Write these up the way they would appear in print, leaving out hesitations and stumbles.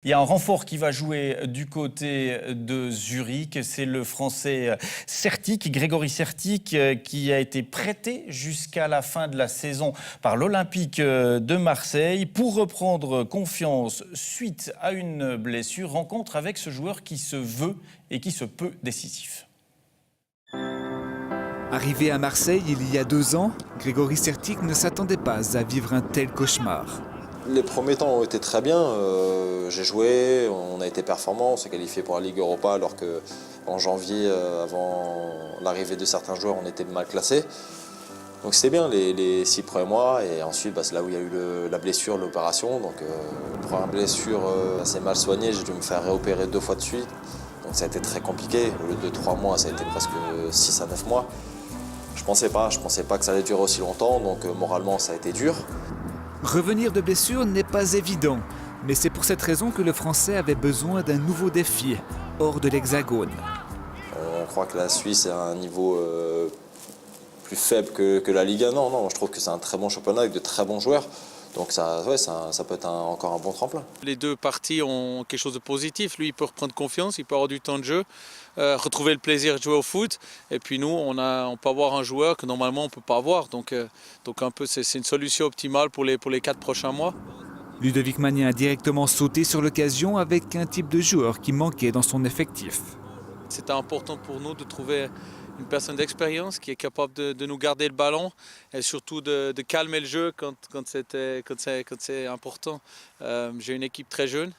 Il y a un renfort qui va jouer du côté de Zurich. C'est le Français Sertic, Grégory Sertic, qui a été prêté jusqu'à la fin de la saison par l'Olympique de Marseille pour reprendre confiance suite à une blessure. Rencontre avec ce joueur qui se veut et qui se peut décisif. Arrivé à Marseille il y a 2 ans, Grégory Sertic ne s'attendait pas à vivre un tel cauchemar. Les premiers temps ont été très bien. J'ai joué, on a été performants, on s'est qualifié pour la Ligue Europa alors qu'en janvier, avant l'arrivée de certains joueurs, on était mal classés. Donc c'était bien les 6 premiers mois et ensuite c'est là où il y a eu la blessure, l'opération. Donc première blessure assez mal soignée, j'ai dû me faire réopérer 2 fois de suite. Donc ça a été très compliqué. Au lieu de 3 mois, ça a été presque 6 à 9 mois. Je pensais pas que ça allait durer aussi longtemps, donc moralement ça a été dur. Revenir de blessure n'est pas évident, mais c'est pour cette raison que le Français avait besoin d'un nouveau défi, hors de l'Hexagone. On croit que la Suisse est à un niveau plus faible que la Ligue 1. Non, je trouve que c'est un très bon championnat avec de très bons joueurs. Donc ça peut être encore un bon tremplin. Les deux parties ont quelque chose de positif. Lui, il peut reprendre confiance, il peut avoir du temps de jeu, retrouver le plaisir de jouer au foot. Et puis nous, on peut avoir un joueur que normalement on ne peut pas avoir. Donc un peu, c'est une solution optimale pour les 4 prochains mois. Ludovic Magnin a directement sauté sur l'occasion avec un type de joueur qui manquait dans son effectif. C'était important pour nous de trouver une personne d'expérience qui est capable de nous garder le ballon et surtout de calmer le jeu quand c'est important. J'ai une équipe très jeune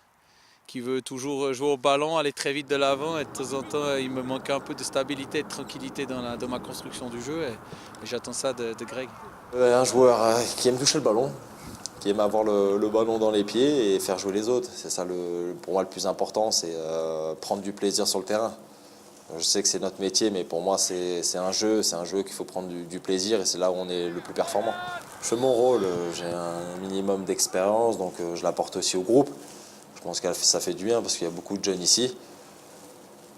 qui veut toujours jouer au ballon, aller très vite de l'avant et de temps en temps il me manque un peu de stabilité et de tranquillité dans ma construction du jeu et j'attends ça de Greg. Un joueur qui aime toucher le ballon, qui aime avoir le ballon dans les pieds et faire jouer les autres. C'est ça pour moi le plus important, c'est prendre du plaisir sur le terrain. Je sais que c'est notre métier, mais pour moi, c'est un jeu qu'il faut prendre du plaisir et c'est là où on est le plus performant. Je fais mon rôle, j'ai un minimum d'expérience, donc je l'apporte aussi au groupe. Je pense que ça fait du bien parce qu'il y a beaucoup de jeunes ici.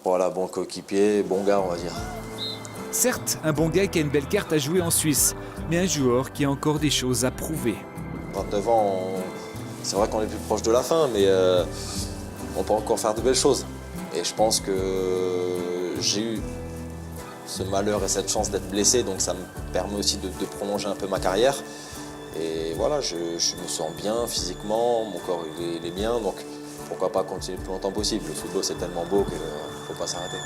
Voilà, bon coéquipier, bon gars, on va dire. Certes, un bon gars qui a une belle carte à jouer en Suisse, mais un joueur qui a encore des choses à prouver. 29 ans, c'est vrai qu'on est plus proche de la fin, mais on peut encore faire de belles choses. Et je pense que j'ai eu ce malheur et cette chance d'être blessé, donc ça me permet aussi de prolonger un peu ma carrière. Et voilà, je me sens bien physiquement, mon corps il est bien, donc pourquoi pas continuer le plus longtemps possible. Le football c'est tellement beau qu'il ne faut pas s'arrêter.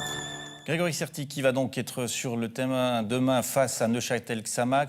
Grégory Sertic qui va donc être sur le terrain demain face à Neuchâtel Xamax.